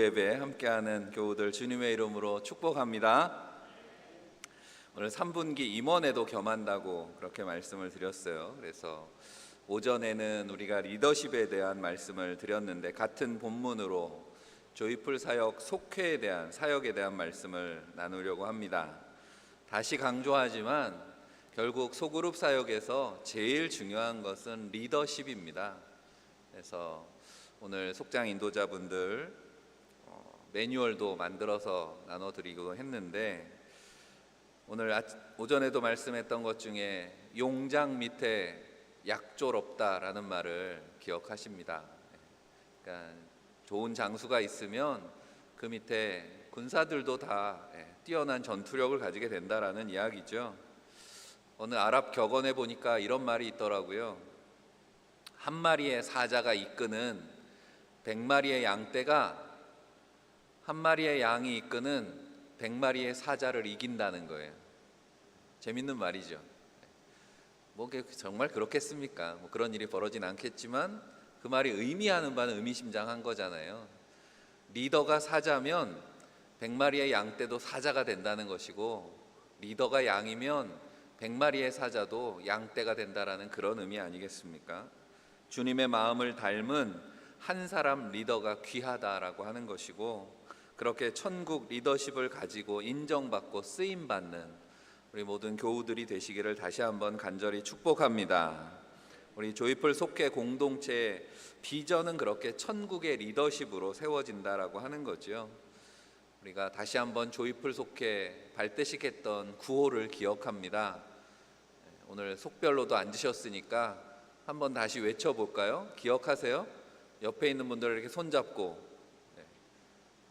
오후 예배 함께하는 교우들 주님의 이름으로 축복합니다. 오늘 3분기 임원에도 겸한다고 그렇게 말씀을 드렸어요. 그래서 오전에는 우리가 리더십에 대한 말씀을 드렸는데 같은 본문으로 조이풀 사역 속회에 대한 사역에 대한 말씀을 나누려고 합니다. 다시 강조하지만 결국 소그룹 사역에서 제일 중요한 것은 리더십입니다. 그래서 오늘 속장 인도자분들 매뉴얼도 만들어서 나눠드리고 했는데 오늘 오전에도 말씀했던 것 중에 용장 밑에 약졸 없다라는 말을 기억하십니다. 그러니까 좋은 장수가 있으면 그 밑에 군사들도 다 뛰어난 전투력을 가지게 된다라는 이야기죠. 어느 아랍 격언에 보니까 이런 말이 있더라고요. 한 마리의 사자가 이끄는 100마리의 양떼가 한 마리의 양이 이끄는 100마리의 사자를 이긴다는 거예요. 재밌는 말이죠. 뭐 정말 그렇겠습니까? 뭐 그런 일이 벌어진 않겠지만 그 말이 의미하는 바는 의미심장한 거잖아요. 리더가 사자면 100마리의 양떼도 사자가 된다는 것이고, 리더가 양이면 100마리의 사자도 양떼가 된다라는 그런 의미 아니겠습니까? 주님의 마음을 닮은 한 사람 리더가 귀하다라고 하는 것이고, 그렇게 천국 리더십을 가지고 인정받고 쓰임받는 우리 모든 교우들이 되시기를 다시 한번 간절히 축복합니다. 우리 조이풀 속회 공동체의 비전은 그렇게 천국의 리더십으로 세워진다라고 하는 거죠. 우리가 다시 한번 조이풀 속회 발대식했던 구호를 기억합니다. 오늘 속별로도 앉으셨으니까 한번 다시 외쳐볼까요? 기억하세요? 옆에 있는 분들 이렇게 손잡고,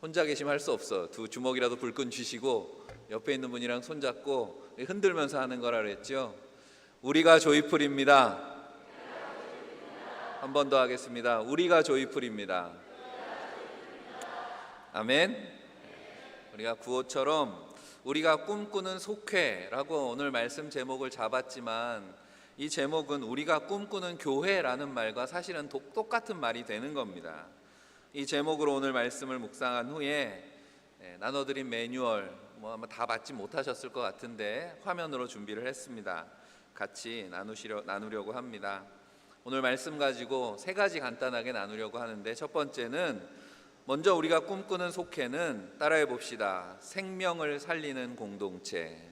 혼자 계시면 할 수 없어. 두 주먹이라도 불끈 쥐시고 옆에 있는 분이랑 손잡고 흔들면서 하는 거라 그랬죠. 우리가 조이풀입니다. 한 번 더 하겠습니다. 우리가 조이풀입니다. 아멘. 우리가 구호처럼 우리가 꿈꾸는 속회라고 오늘 말씀 제목을 잡았지만, 이 제목은 우리가 꿈꾸는 교회라는 말과 사실은 똑같은 말이 되는 겁니다. 이 제목으로 오늘 말씀을 묵상한 후에 나눠드린 매뉴얼 아마 다 받지 못하셨을 것 같은데 화면으로 준비를 했습니다. 같이 나누려고 합니다. 오늘 말씀 가지고 세 가지 간단하게 나누려고 하는데, 첫 번째는 먼저 우리가 꿈꾸는 속회는 따라해 봅시다. 생명을 살리는 공동체.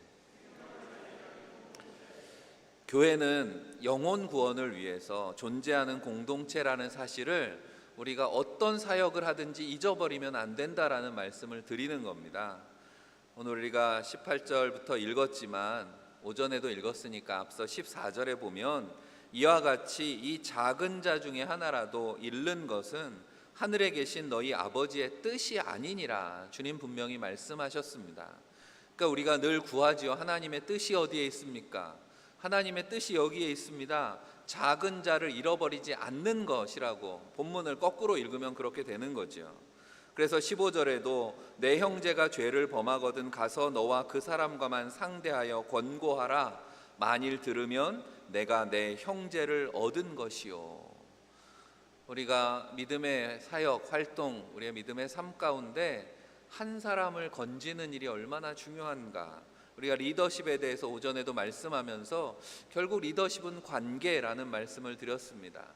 교회는 영혼 구원을 위해서 존재하는 공동체라는 사실을 우리가 어떤 사역을 하든지 잊어버리면 안 된다라는 말씀을 드리는 겁니다. 오늘 우리가 18절부터 읽었지만 오전에도 읽었으니까 앞서 14절에 보면 이와 같이 이 작은 자 중에 하나라도 잃는 것은 하늘에 계신 너희 아버지의 뜻이 아니니라. 주님 분명히 말씀하셨습니다. 그러니까 우리가 늘 구하지요. 하나님의 뜻이 어디에 있습니까? 하나님의 뜻이 여기에 있습니다. 작은 자를 잃어버리지 않는 것이라고 본문을 거꾸로 읽으면 그렇게 되는 거죠. 그래서 15절에도 내 형제가 죄를 범하거든 가서 너와 그 사람과만 상대하여 권고하라. 만일 들으면 내가 내 형제를 얻은 것이요. 우리가 믿음의 사역, 활동, 우리의 믿음의 삶 가운데 한 사람을 건지는 일이 얼마나 중요한가. 우리가 리더십에 대해서 오전에도 말씀하면서 결국 리더십은 관계라는 말씀을 드렸습니다.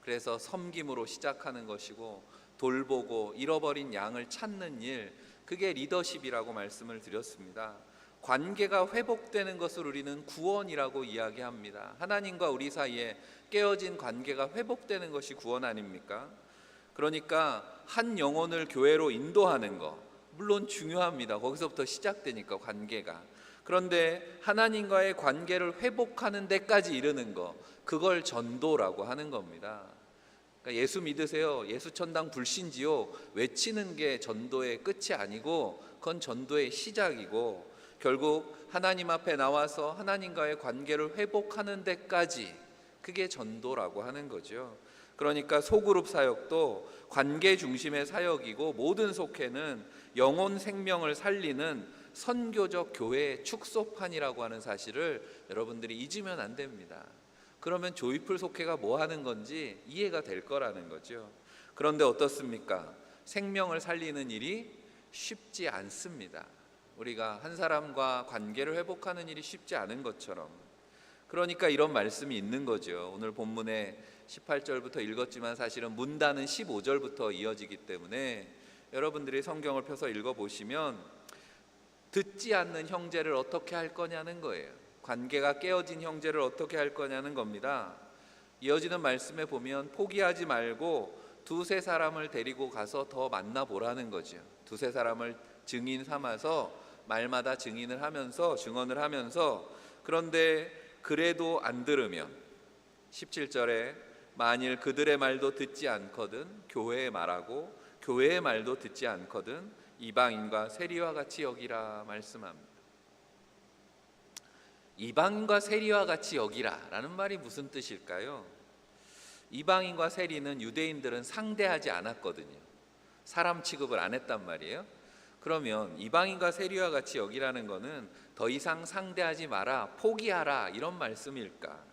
그래서 섬김으로 시작하는 것이고, 돌보고 잃어버린 양을 찾는 일, 그게 리더십이라고 말씀을 드렸습니다. 관계가 회복되는 것을 우리는 구원이라고 이야기합니다. 하나님과 우리 사이에 깨어진 관계가 회복되는 것이 구원 아닙니까? 그러니까 한 영혼을 교회로 인도하는 것, 물론 중요합니다. 거기서부터 시작되니까 관계가. 그런데 하나님과의 관계를 회복하는 데까지 이르는 것, 그걸 전도라고 하는 겁니다. 그러니까 예수 믿으세요, 예수 천당 불신지요 외치는 게 전도의 끝이 아니고 그건 전도의 시작이고, 결국 하나님 앞에 나와서 하나님과의 관계를 회복하는 데까지, 그게 전도라고 하는 거죠. 그러니까 소그룹 사역도 관계 중심의 사역이고, 모든 속회는 영혼 생명을 살리는 선교적 교회의 축소판이라고 하는 사실을 여러분들이 잊으면 안 됩니다. 그러면 조이풀 속회가 뭐 하는 건지 이해가 될 거라는 거죠. 그런데 어떻습니까? 생명을 살리는 일이 쉽지 않습니다. 우리가 한 사람과 관계를 회복하는 일이 쉽지 않은 것처럼, 그러니까 이런 말씀이 있는 거죠. 오늘 본문에 18절부터 읽었지만 사실은 문단은 15절부터 이어지기 때문에 여러분들이 성경을 펴서 읽어보시면 듣지 않는 형제를 어떻게 할 거냐는 거예요. 관계가 깨어진 형제를 어떻게 할 거냐는 겁니다. 이어지는 말씀에 보면 포기하지 말고 두세 사람을 데리고 가서 더 만나보라는 거죠. 두세 사람을 증인 삼아서 말마다 증언을 하면서 그런데 그래도 안 들으면 17절에 만일 그들의 말도 듣지 않거든 교회의 말하고 교회의 말도 듣지 않거든 이방인과 세리와 같이 여기라 말씀합니다. 이방인과 세리와 같이 여기라 라는 말이 무슨 뜻일까요? 이방인과 세리는 유대인들은 상대하지 않았거든요. 사람 취급을 안 했단 말이에요. 그러면 이방인과 세리와 같이 여기라는 것은 더 이상 상대하지 마라, 포기하라 이런 말씀일까?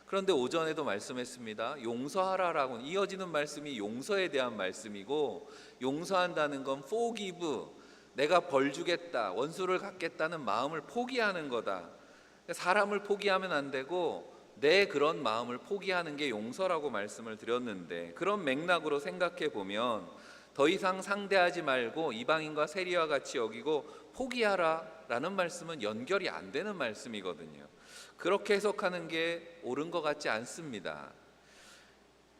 그런데 오전에도 말씀했습니다. 용서하라라고 이어지는 말씀이 용서에 대한 말씀이고, 용서한다는 건 forgive, 내가 벌 주겠다, 원수를 갚겠다는 마음을 포기하는 거다. 사람을 포기하면 안 되고 내 그런 마음을 포기하는 게 용서라고 말씀을 드렸는데, 그런 맥락으로 생각해 보면 더 이상 상대하지 말고 이방인과 세리와 같이 여기고 포기하라 라는 말씀은 연결이 안 되는 말씀이거든요. 그렇게 해석하는 게 옳은 것 같지 않습니다.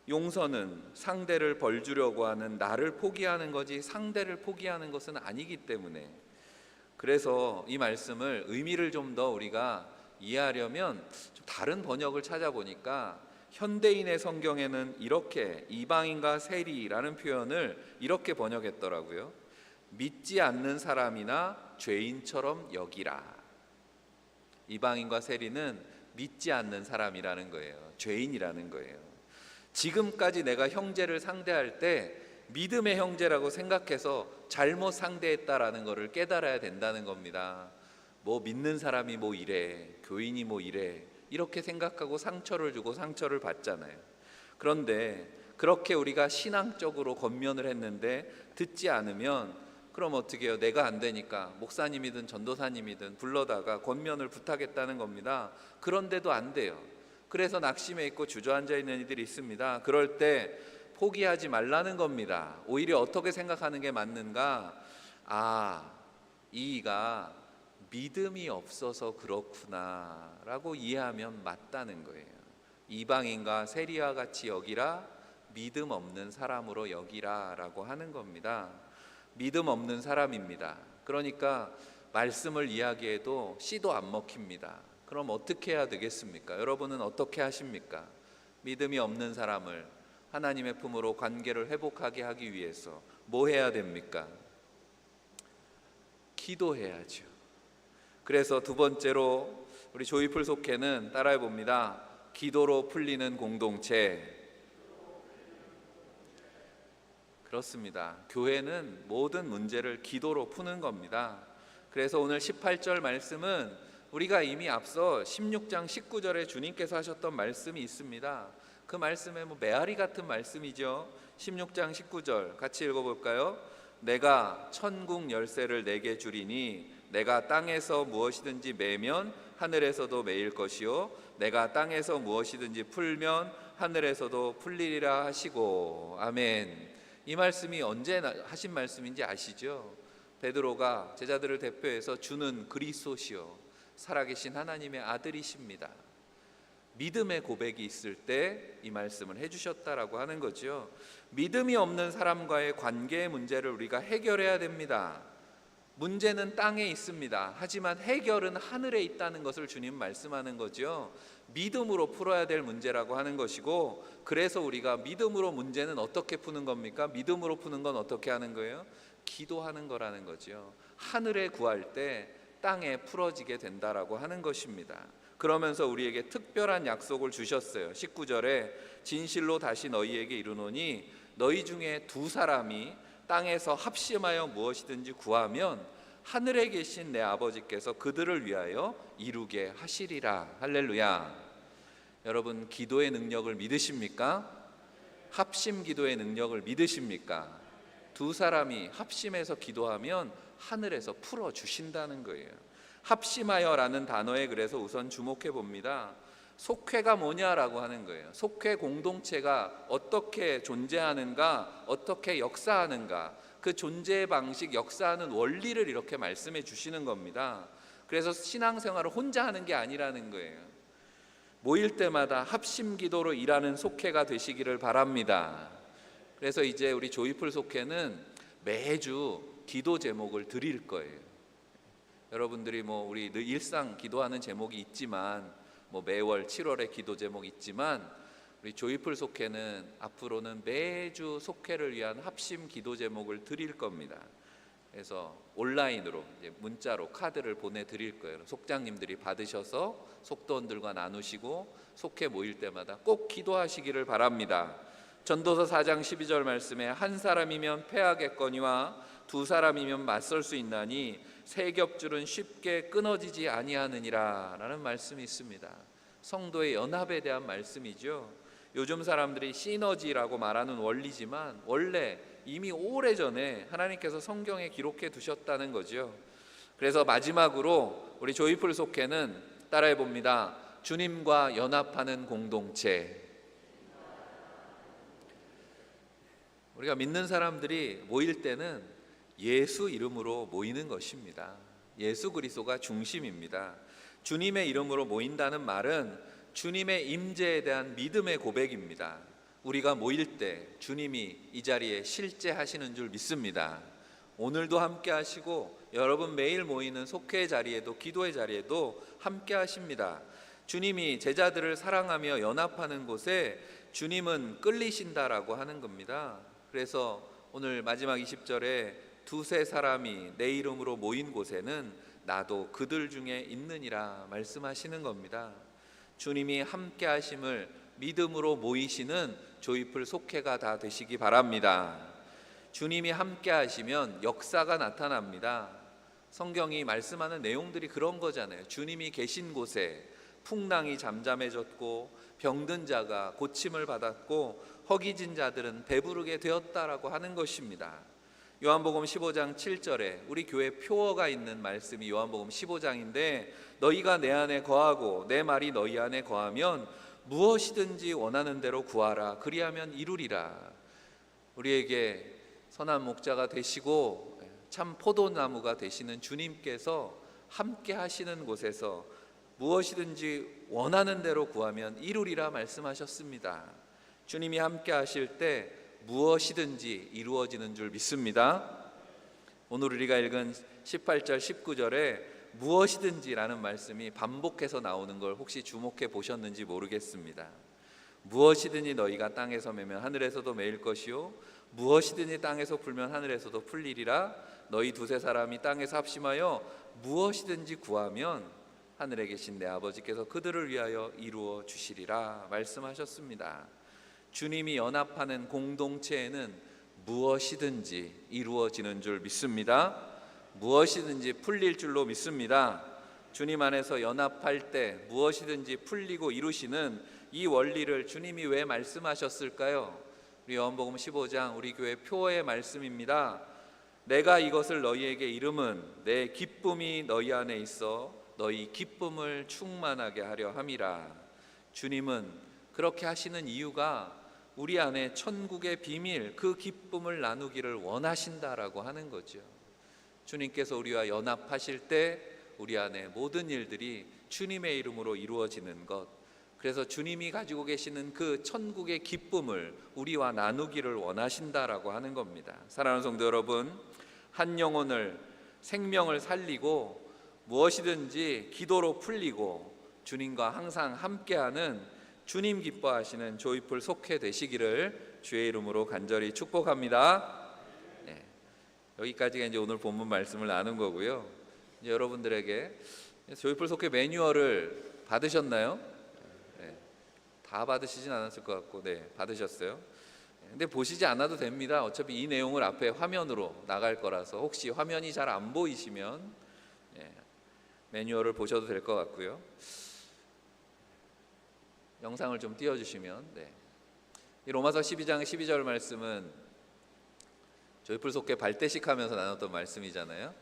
용서는 상대를 벌주려고 하는 나를 포기하는 거지 상대를 포기하는 것은 아니기 때문에, 그래서 이 말씀을 의미를 좀 더 우리가 이해하려면 좀 다른 번역을 찾아보니까 현대인의 성경에는 이렇게 이방인과 세리라는 표현을 이렇게 번역했더라고요. 믿지 않는 사람이나 죄인처럼 여기라. 이방인과 세리는 믿지 않는 사람이라는 거예요. 죄인이라는 거예요. 지금까지 내가 형제를 상대할 때 믿음의 형제라고 생각해서 잘못 상대했다라는 것을 깨달아야 된다는 겁니다. 뭐 믿는 사람이 뭐 이래, 교인이 뭐 이래, 이렇게 생각하고 상처를 주고 상처를 받잖아요. 그런데 그렇게 우리가 신앙적으로 권면을 했는데 듣지 않으면 그럼 어떻게 해요? 내가 안 되니까 목사님이든 전도사님이든 불러다가 권면을 부탁했다는 겁니다. 그런데도 안 돼요. 그래서 낙심해 있고 주저앉아 있는 이들이 있습니다. 그럴 때 포기하지 말라는 겁니다. 오히려 어떻게 생각하는 게 맞는가? 이가 믿음이 없어서 그렇구나 라고 이해하면 맞다는 거예요. 이방인과 세리와 같이 여기라, 믿음 없는 사람으로 여기라 라고 하는 겁니다. 믿음 없는 사람입니다. 그러니까 말씀을 이야기해도 씨도 안 먹힙니다. 그럼 어떻게 해야 되겠습니까? 여러분은 어떻게 하십니까? 믿음이 없는 사람을 하나님의 품으로 관계를 회복하게 하기 위해서 뭐 해야 됩니까? 기도해야죠. 그래서 두 번째로 우리 조이풀 속회는 따라해 봅니다. 기도로 풀리는 공동체. 그렇습니다. 교회는 모든 문제를 기도로 푸는 겁니다. 그래서 오늘 18절 말씀은 우리가 이미 앞서 16장 19절에 주님께서 하셨던 말씀이 있습니다. 그 말씀에 메아리 같은 말씀이죠. 16장 19절 같이 읽어볼까요? 내가 천국 열쇠를 내게 주리니 내가 땅에서 무엇이든지 매면 하늘에서도 매일 것이요 내가 땅에서 무엇이든지 풀면 하늘에서도 풀리리라 하시고. 아멘. 이 말씀이 언제 하신 말씀인지 아시죠? 베드로가 제자들을 대표해서 주는 그리스도시요 살아계신 하나님의 아들이십니다. 믿음의 고백이 있을 때 이 말씀을 해주셨다라고 하는 거죠. 믿음이 없는 사람과의 관계의 문제를 우리가 해결해야 됩니다. 문제는 땅에 있습니다. 하지만 해결은 하늘에 있다는 것을 주님 말씀하는 거죠. 믿음으로 풀어야 될 문제라고 하는 것이고, 그래서 우리가 믿음으로 문제는 어떻게 푸는 겁니까? 믿음으로 푸는 건 어떻게 하는 거예요? 기도하는 거라는 거죠. 하늘에 구할 때 땅에 풀어지게 된다라고 하는 것입니다. 그러면서 우리에게 특별한 약속을 주셨어요. 19절에 진실로 다시 너희에게 이르노니 너희 중에 두 사람이 땅에서 합심하여 무엇이든지 구하면 하늘에 계신 내 아버지께서 그들을 위하여 이루게 하시리라. 할렐루야. 여러분, 기도의 능력을 믿으십니까? 합심 기도의 능력을 믿으십니까? 두 사람이 합심해서 기도하면 하늘에서 풀어주신다는 거예요. 합심하여라는 단어에 그래서 우선 주목해 봅니다. 속회가 뭐냐라고 하는 거예요. 속회 공동체가 어떻게 존재하는가, 어떻게 역사하는가, 그 존재의 방식, 역사하는 원리를 이렇게 말씀해 주시는 겁니다. 그래서 신앙생활을 혼자 하는 게 아니라는 거예요. 모일 때마다 합심 기도로 일하는 속회가 되시기를 바랍니다. 그래서 이제 우리 조이풀 속회는 매주 기도 제목을 드릴 거예요. 여러분들이 우리 늘 일상 기도하는 제목이 있지만 매월 7월에 기도 제목 있지만 우리 조이풀 속회는 앞으로는 매주 속회를 위한 합심 기도 제목을 드릴 겁니다. 그래서 온라인으로 이제 문자로 카드를 보내드릴 거예요. 속장님들이 받으셔서 속도원들과 나누시고 속회 모일 때마다 꼭 기도하시기를 바랍니다. 전도서 4장 12절 말씀에 한 사람이면 패하겠거니와 두 사람이면 맞설 수 있나니 세 겹줄은 쉽게 끊어지지 아니하느니라 라는 말씀이 있습니다. 성도의 연합에 대한 말씀이죠. 요즘 사람들이 시너지라고 말하는 원리지만 원래 이미 오래전에 하나님께서 성경에 기록해 두셨다는 거죠. 그래서 마지막으로 우리 조이풀 속회는 따라해 봅니다. 주님과 연합하는 공동체. 우리가 믿는 사람들이 모일 때는 예수 이름으로 모이는 것입니다. 예수 그리스도가 중심입니다. 주님의 이름으로 모인다는 말은 주님의 임재에 대한 믿음의 고백입니다. 우리가 모일 때 주님이 이 자리에 실제하시는 줄 믿습니다. 오늘도 함께 하시고 여러분 매일 모이는 속회의 자리에도 기도의 자리에도 함께 하십니다. 주님이 제자들을 사랑하며 연합하는 곳에 주님은 끌리신다라고 하는 겁니다. 그래서 오늘 마지막 20절에 두세 사람이 내 이름으로 모인 곳에는 나도 그들 중에 있느니라 말씀하시는 겁니다. 주님이 함께 하심을 믿음으로 모이시는 조이풀 속회가 다 되시기 바랍니다. 주님이 함께 하시면 역사가 나타납니다. 성경이 말씀하는 내용들이 그런 거잖아요. 주님이 계신 곳에 풍랑이 잠잠해졌고 병든 자가 고침을 받았고 허기진 자들은 배부르게 되었다라고 하는 것입니다. 요한복음 15장 7절에 우리 교회 표어가 있는 말씀이 요한복음 15장인데 너희가 내 안에 거하고 내 말이 너희 안에 거하면 무엇이든지 원하는 대로 구하라 그리하면 이루리라. 우리에게 선한 목자가 되시고 참 포도나무가 되시는 주님께서 함께 하시는 곳에서 무엇이든지 원하는 대로 구하면 이루리라 말씀하셨습니다. 주님이 함께 하실 때 무엇이든지 이루어지는 줄 믿습니다. 오늘 우리가 읽은 18절 19절에 무엇이든지라는 말씀이 반복해서 나오는 걸 혹시 주목해 보셨는지 모르겠습니다. 무엇이든지 너희가 땅에서 매면 하늘에서도 매일 것이요 무엇이든지 땅에서 풀면 하늘에서도 풀리리라. 너희 두세 사람이 땅에서 합심하여 무엇이든지 구하면 하늘에 계신 내 아버지께서 그들을 위하여 이루어 주시리라 말씀하셨습니다. 주님이 연합하는 공동체에는 무엇이든지 이루어지는 줄 믿습니다. 무엇이든지 풀릴 줄로 믿습니다. 주님 안에서 연합할 때 무엇이든지 풀리고 이루시는 이 원리를 주님이 왜 말씀하셨을까요? 우리 요한복음 15장 우리 교회 표어의 말씀입니다. 내가 이것을 너희에게 이름은 내 기쁨이 너희 안에 있어 너희 기쁨을 충만하게 하려 함이라. 주님은 그렇게 하시는 이유가 우리 안에 천국의 비밀, 그 기쁨을 나누기를 원하신다라고 하는 거죠. 주님께서 우리와 연합하실 때 우리 안에 모든 일들이 주님의 이름으로 이루어지는 것, 그래서 주님이 가지고 계시는 그 천국의 기쁨을 우리와 나누기를 원하신다라고 하는 겁니다. 사랑하는 성도 여러분, 한 영혼을 생명을 살리고 무엇이든지 기도로 풀리고 주님과 항상 함께하는 주님 기뻐하시는 조이풀 속회 되시기를 주의 이름으로 간절히 축복합니다. 네, 여기까지가 이제 오늘 본문 말씀을 나눈 거고요. 이제 여러분들에게 조이풀 속회 매뉴얼을 받으셨나요? 네, 다 받으시진 않았을 것 같고, 네, 받으셨어요. 근데 보시지 않아도 됩니다. 어차피 이 내용을 앞에 화면으로 나갈 거라서 혹시 화면이 잘 안 보이시면 매뉴얼을 보셔도 될 것 같고요. 영상을 좀 띄워주시면 이 로마서 12장 12절 말씀은 조이풀 속회 발대식 하면서 나눴던 말씀이잖아요.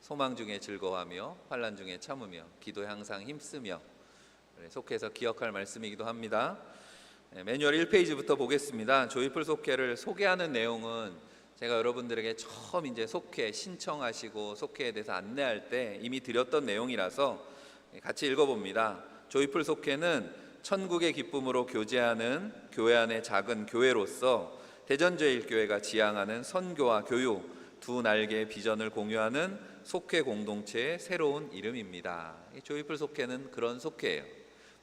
소망 중에 즐거워하며 환난 중에 참으며 기도에 항상 힘쓰며, 속회에서 기억할 말씀이기도 합니다. 매뉴얼 1페이지부터 보겠습니다. 조이풀 속회를 소개하는 내용은 제가 여러분들에게 처음 이제 속회 신청하시고 속회에 대해서 안내할 때 이미 드렸던 내용이라서 같이 읽어봅니다. 조이풀 속회는 천국의 기쁨으로 교제하는 교회 안의 작은 교회로서 대전제일교회가 지향하는 선교와 교육 두 날개의 비전을 공유하는 속회 공동체의 새로운 이름입니다. 조이풀 속회는 그런 속회예요.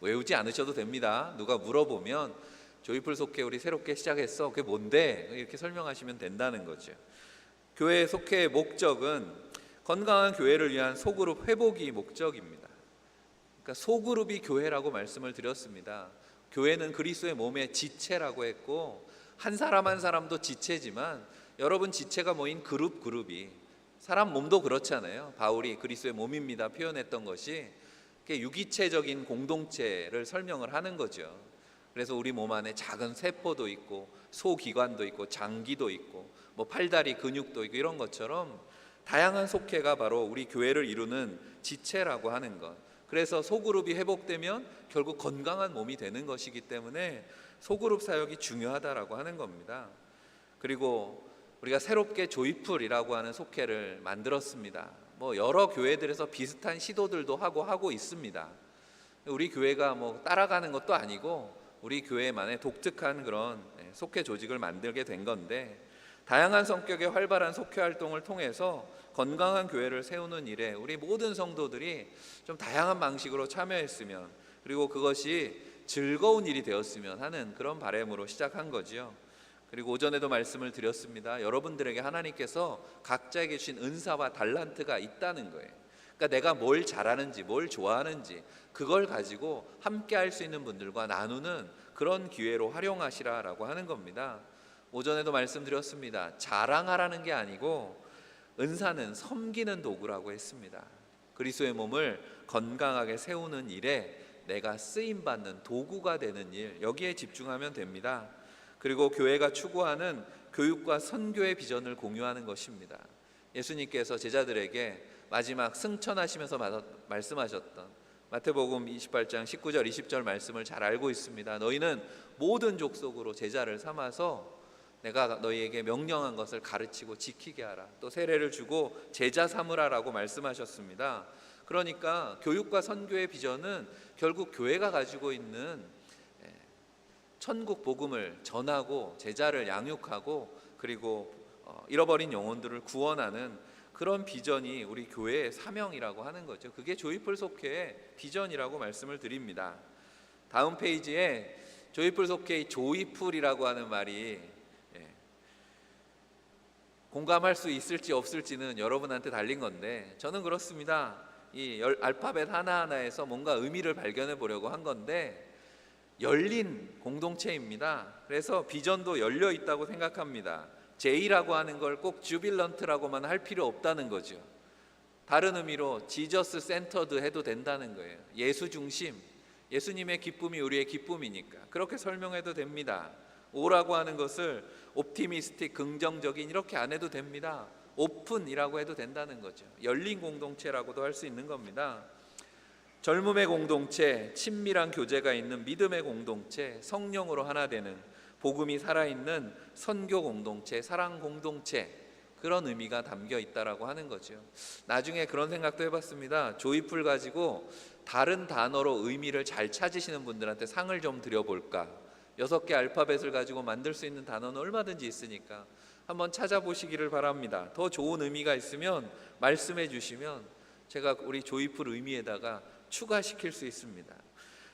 외우지 않으셔도 됩니다. 누가 물어보면 조이풀 속회 우리 새롭게 시작했어. 그게 뭔데? 이렇게 설명하시면 된다는 거죠. 교회 속회의 목적은 건강한 교회를 위한 소그룹 회복이 목적입니다. 그러니까 소그룹이 교회라고 말씀을 드렸습니다. 교회는 그리스도의 몸의 지체라고 했고, 한 사람 한 사람도 지체지만 여러분 지체가 모인 그룹이, 사람 몸도 그렇잖아요. 바울이 그리스도의 몸입니다 표현했던 것이 유기체적인 공동체를 설명을 하는 거죠. 그래서 우리 몸 안에 작은 세포도 있고 소기관도 있고 장기도 있고 뭐 팔다리 근육도 있고 이런 것처럼 다양한 속회가 바로 우리 교회를 이루는 지체라고 하는 것. 그래서 소그룹이 회복되면 결국 건강한 몸이 되는 것이기 때문에 소그룹 사역이 중요하다라고 하는 겁니다. 그리고 우리가 새롭게 조이풀이라고 하는 속회를 만들었습니다. 뭐 여러 교회들에서 비슷한 시도들도 하고 있습니다. 우리 교회가 뭐 따라가는 것도 아니고 우리 교회만의 독특한 그런 속회 조직을 만들게 된 건데, 다양한 성격의 활발한 속회 활동을 통해서 건강한 교회를 세우는 일에 우리 모든 성도들이 좀 다양한 방식으로 참여했으면, 그리고 그것이 즐거운 일이 되었으면 하는 그런 바람으로 시작한 거지요. 그리고 오전에도 말씀을 드렸습니다. 여러분들에게 하나님께서 각자에게 주신 은사와 달란트가 있다는 거예요. 그러니까 내가 뭘 잘하는지 뭘 좋아하는지 그걸 가지고 함께 할 수 있는 분들과 나누는 그런 기회로 활용하시라라고 하는 겁니다. 오전에도 말씀드렸습니다. 자랑하라는 게 아니고 은사는 섬기는 도구라고 했습니다. 그리스도의 몸을 건강하게 세우는 일에 내가 쓰임받는 도구가 되는 일, 여기에 집중하면 됩니다. 그리고 교회가 추구하는 교육과 선교의 비전을 공유하는 것입니다. 예수님께서 제자들에게 마지막 승천하시면서 말씀하셨던 마태복음 28장 19절 20절 말씀을 잘 알고 있습니다. 너희는 모든 족속으로 제자를 삼아서 내가 너희에게 명령한 것을 가르치고 지키게 하라. 또 세례를 주고 제자 삼으라라고 말씀하셨습니다. 그러니까 교육과 선교의 비전은 결국 교회가 가지고 있는 천국 복음을 전하고 제자를 양육하고 그리고 잃어버린 영혼들을 구원하는 그런 비전이 우리 교회의 사명이라고 하는 거죠. 그게 조이풀 속회의 비전이라고 말씀을 드립니다. 다음 페이지에 조이풀 속회의 조이풀이라고 하는 말이 공감할 수 있을지 없을지는 여러분한테 달린 건데, 저는 그렇습니다. 이 알파벳 하나하나에서 뭔가 의미를 발견해 보려고 한 건데, 열린 공동체입니다. 그래서 비전도 열려 있다고 생각합니다. J라고 하는 걸 꼭 주빌런트라고만 할 필요 없다는 거죠. 다른 의미로 지저스 센터드 해도 된다는 거예요. 예수 중심, 예수님의 기쁨이 우리의 기쁨이니까 그렇게 설명해도 됩니다. O라고 하는 것을 옵티미스틱, 긍정적인 이렇게 안 해도 됩니다. 오픈이라고 해도 된다는 거죠. 열린 공동체라고도 할 수 있는 겁니다. 젊음의 공동체, 친밀한 교제가 있는 믿음의 공동체, 성령으로 하나 되는 복음이 살아있는 선교 공동체, 사랑 공동체, 그런 의미가 담겨 있다라고 하는 거죠. 나중에 그런 생각도 해봤습니다. 조이풀 가지고 다른 단어로 의미를 잘 찾으시는 분들한테 상을 좀 드려볼까. 6개 알파벳을 가지고 만들 수 있는 단어는 얼마든지 있으니까 한번 찾아보시기를 바랍니다. 더 좋은 의미가 있으면 말씀해 주시면 제가 우리 조이풀 의미에다가 추가시킬 수 있습니다.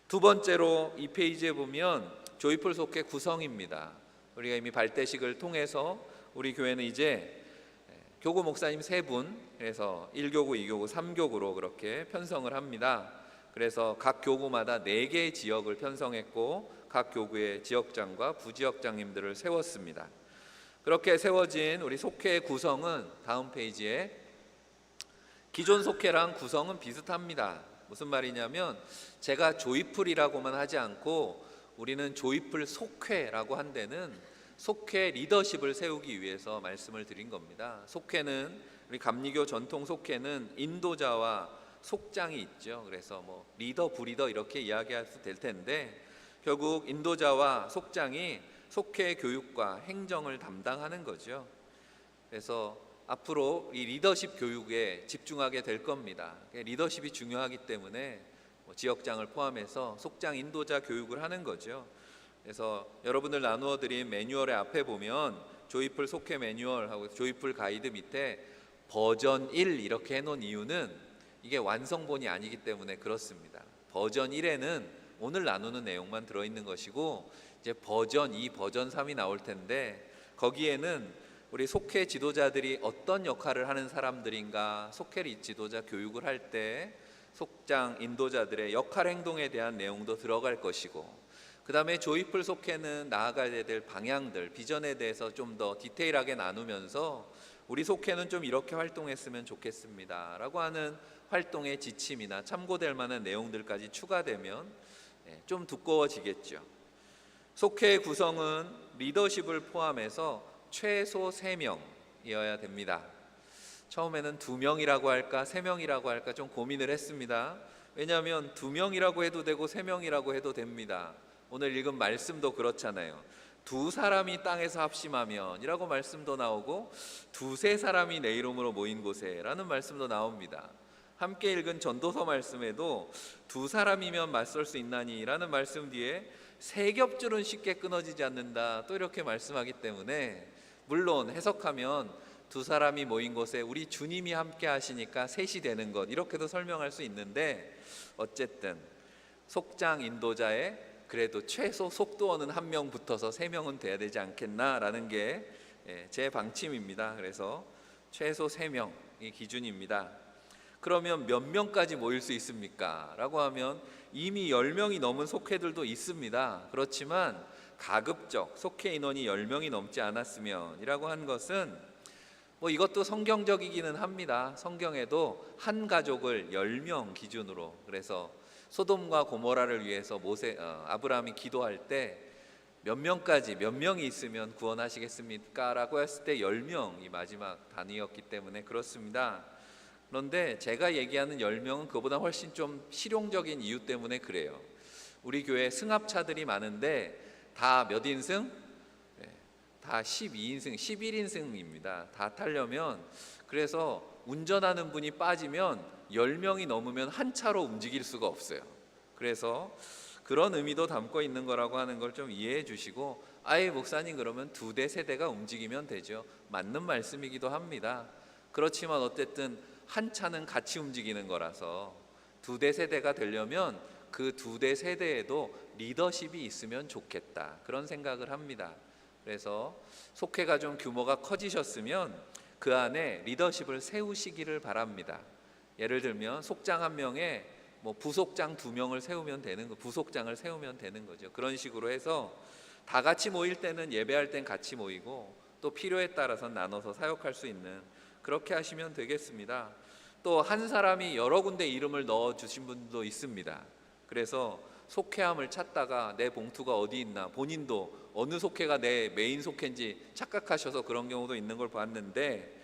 두 번째로 이 페이지에 보면 조이풀 속회 구성입니다. 우리가 이미 발대식을 통해서 우리 교회는 이제 교구 목사님 3분, 그래서 1교구, 2교구, 3교구로 그렇게 편성을 합니다. 그래서 각 교구마다 4개의 지역을 편성했고 각 교구의 지역장과 부지역장님들을 세웠습니다. 그렇게 세워진 우리 속회의 구성은 다음 페이지에 기존 속회랑 구성은 비슷합니다. 무슨 말이냐면 제가 조이풀이라고만 하지 않고 우리는 조이풀 속회라고 한 데는 속회 리더십을 세우기 위해서 말씀을 드린 겁니다. 속회는 우리 감리교 전통 속회는 인도자와 속장이 있죠. 그래서 뭐 리더 부리더 이렇게 이야기할 수 될 텐데 결국 인도자와 속장이 속회 교육과 행정을 담당하는 거죠. 그래서 앞으로 이 리더십 교육에 집중하게 될 겁니다. 리더십이 중요하기 때문에 지역장을 포함해서 속장 인도자 교육을 하는 거죠. 그래서 여러분들 나누어 드린 매뉴얼의 앞에 보면 조이풀 속회 매뉴얼하고 조이풀 가이드 밑에 버전 1 이렇게 해놓은 이유는 이게 완성본이 아니기 때문에 그렇습니다. 버전 1에는 오늘 나누는 내용만 들어있는 것이고 이제 버전 2, 버전 3이 나올 텐데 거기에는 우리 속회 지도자들이 어떤 역할을 하는 사람들인가, 속회 지도자 교육을 할 때 속장 인도자들의 역할 행동에 대한 내용도 들어갈 것이고 그 다음에 조이풀 속회는 나아가야 될 방향들, 비전에 대해서 좀 더 디테일하게 나누면서 우리 속회는 좀 이렇게 활동했으면 좋겠습니다 라고 하는 활동의 지침이나 참고될 만한 내용들까지 추가되면 좀 두꺼워지겠죠. 속회의 구성은 리더십을 포함해서 최소 3명이어야 됩니다. 처음에는 2명이라고 할까 3명이라고 할까 좀 고민을 했습니다. 왜냐하면 2명이라고 해도 되고 3명이라고 해도 됩니다. 오늘 읽은 말씀도 그렇잖아요. 2사람이 땅에서 합심하면 이라고 말씀도 나오고 2-3사람이 내 이름으로 모인 곳에 라는 말씀도 나옵니다. 함께 읽은 전도서 말씀에도 2사람이면 맞설 수 있나니 라는 말씀 뒤에 세 겹줄은 쉽게 끊어지지 않는다 또 이렇게 말씀하기 때문에 물론 해석하면 2사람이 모인 곳에 우리 주님이 함께 하시니까 셋이 되는 것 이렇게도 설명할 수 있는데 어쨌든 속장 인도자에 그래도 최소 속도원은 1명 붙어서 3명은 돼야 되지 않겠나라는 게 제 방침입니다. 그래서 최소 3명이 기준입니다. 그러면 몇 명까지 모일 수 있습니까? 라고 하면 이미 10명이 넘은 속회들도 있습니다. 그렇지만 가급적 속회 인원이 10명이 넘지 않았으면 이라고 한 것은 뭐 이것도 성경적이기는 합니다. 성경에도 한 가족을 10명 기준으로 그래서 소돔과 고모라를 위해서 아브라함이 기도할 때 몇 명까지 몇 명이 있으면 구원하시겠습니까? 라고 했을 때 10명이 마지막 단위였기 때문에 그렇습니다. 그런데 제가 얘기하는 10명은 그보다 훨씬 좀 실용적인 이유 때문에 그래요. 우리 교회 승합차들이 많은데 다 몇 인승? 다 12인승, 11인승입니다. 다 타려면 그래서 운전하는 분이 빠지면 10명이 넘으면 한 차로 움직일 수가 없어요. 그래서 그런 의미도 담고 있는 거라고 하는 걸 좀 이해해 주시고 아예 목사님 그러면 2대 세대가 움직이면 되죠. 맞는 말씀이기도 합니다. 그렇지만 어쨌든 한 차는 같이 움직이는 거라서 2대 세대가 되려면 그 2대 세대에도 리더십이 있으면 좋겠다 그런 생각을 합니다. 그래서 속회가 좀 규모가 커지셨으면 그 안에 리더십을 세우시기를 바랍니다. 예를 들면 속장 1명에 뭐 부속장 2명을 세우면 되는 거, 부속장을 세우면 되는 거죠. 그런 식으로 해서 다 같이 모일 때는 예배할 땐 같이 모이고 또 필요에 따라서 나눠서 사역할 수 있는 그렇게 하시면 되겠습니다. 또 한 사람이 여러 군데 이름을 넣어 주신 분도 있습니다. 그래서 속회함을 찾다가 내 봉투가 어디 있나 본인도 어느 속회가 내 메인 속회인지 착각하셔서 그런 경우도 있는 걸 봤는데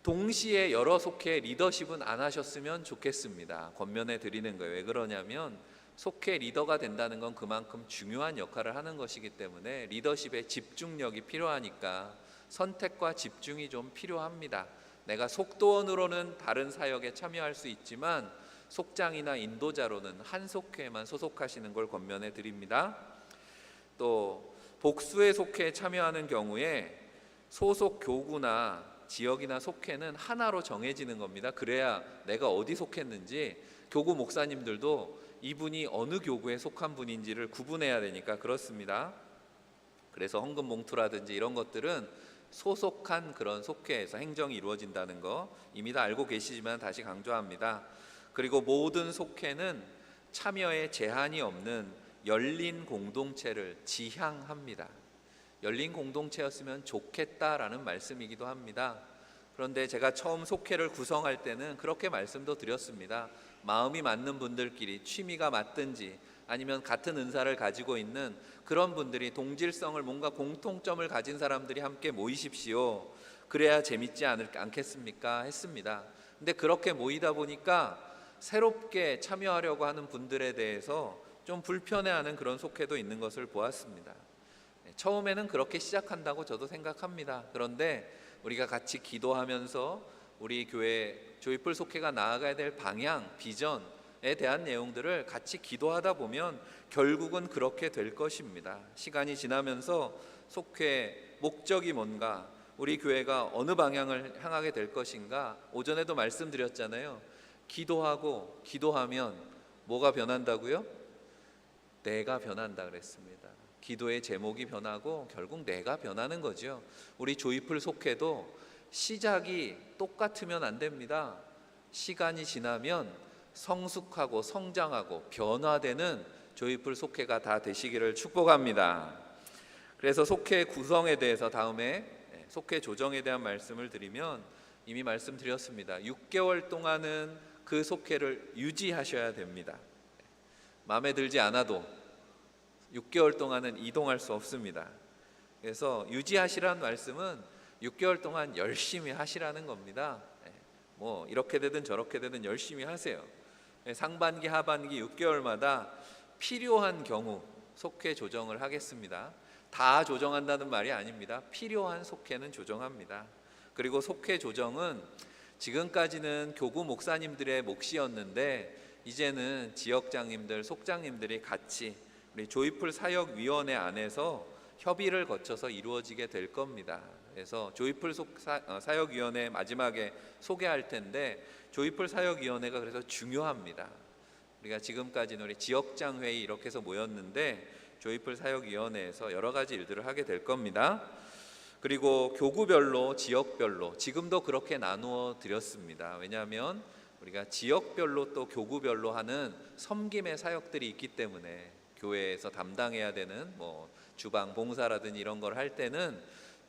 동시에 여러 속회 리더십은 안 하셨으면 좋겠습니다. 권면해 드리는 거예요. 왜 그러냐면 속회 리더가 된다는 건 그만큼 중요한 역할을 하는 것이기 때문에 리더십에 집중력이 필요하니까 선택과 집중이 좀 필요합니다. 내가 속도원으로는 다른 사역에 참여할 수 있지만 속장이나 인도자로는 한 속회에만 소속하시는 걸 권면해 드립니다. 또 복수의 속회에 참여하는 경우에 소속 교구나 지역이나 속회는 하나로 정해지는 겁니다. 그래야 내가 어디 속했는지 교구 목사님들도 이분이 어느 교구에 속한 분인지를 구분해야 되니까 그렇습니다. 그래서 헌금 봉투라든지 이런 것들은 소속한 그런 속회에서 행정이 이루어진다는 거 이미 다 알고 계시지만 다시 강조합니다. 그리고 모든 속회는 참여에 제한이 없는 열린 공동체를 지향합니다. 열린 공동체였으면 좋겠다라는 말씀이기도 합니다. 그런데 제가 처음 속회를 구성할 때는 그렇게 말씀도 드렸습니다. 마음이 맞는 분들끼리 취미가 맞든지 아니면 같은 은사를 가지고 있는 그런 분들이, 동질성을, 뭔가 공통점을 가진 사람들이 함께 모이십시오. 그래야 재밌지 않겠습니까? 했습니다. 근데 그렇게 모이다 보니까 새롭게 참여하려고 하는 분들에 대해서 좀 불편해하는 그런 속회도 있는 것을 보았습니다. 처음에는 그렇게 시작한다고 저도 생각합니다. 그런데 우리가 같이 기도하면서 우리 교회 조이풀 속회가 나아가야 될 방향, 비전에 대한 내용들을 같이 기도하다 보면 결국은 그렇게 될 것입니다. 시간이 지나면서 속회 목적이 뭔가, 우리 교회가 어느 방향을 향하게 될 것인가, 오전에도 말씀드렸잖아요. 기도하고 기도하면 뭐가 변한다고요? 내가 변한다 그랬습니다. 기도의 제목이 변하고 결국 내가 변하는 거죠. 우리 조이풀 속회도 시작이 똑같으면 안 됩니다. 시간이 지나면 성숙하고 성장하고 변화되는 조이풀 속회가 다 되시기를 축복합니다. 그래서 속회 구성에 대해서 다음에 속회 조정에 대한 말씀을 드리면, 이미 말씀드렸습니다. 6개월 동안은 그 속회를 유지하셔야 됩니다. 마음에 들지 않아도 6개월 동안은 이동할 수 없습니다. 그래서 유지하시라는 말씀은 6개월 동안 열심히 하시라는 겁니다. 뭐 이렇게 되든 저렇게 되든 열심히 하세요. 상반기 하반기 6개월마다 필요한 경우 속회 조정을 하겠습니다. 다 조정한다는 말이 아닙니다. 필요한 속회는 조정합니다. 그리고 속회 조정은 지금까지는 교구 목사님들의 몫이었는데 이제는 지역장님들, 속장님들이 같이 우리 조이풀 사역위원회 안에서 협의를 거쳐서 이루어지게 될 겁니다. 그래서 조이풀 사역위원회 마지막에 소개할 텐데, 조이풀 사역위원회가 그래서 중요합니다. 우리가 지금까지는 우리 지역장 회의 이렇게 해서 모였는데 조이풀 사역위원회에서 여러 가지 일들을 하게 될 겁니다. 그리고 교구별로, 지역별로 지금도 그렇게 나누어 드렸습니다. 왜냐하면 우리가 지역별로 또 교구별로 하는 섬김의 사역들이 있기 때문에, 교회에서 담당해야 되는 뭐 주방 봉사라든지 이런 걸 할 때는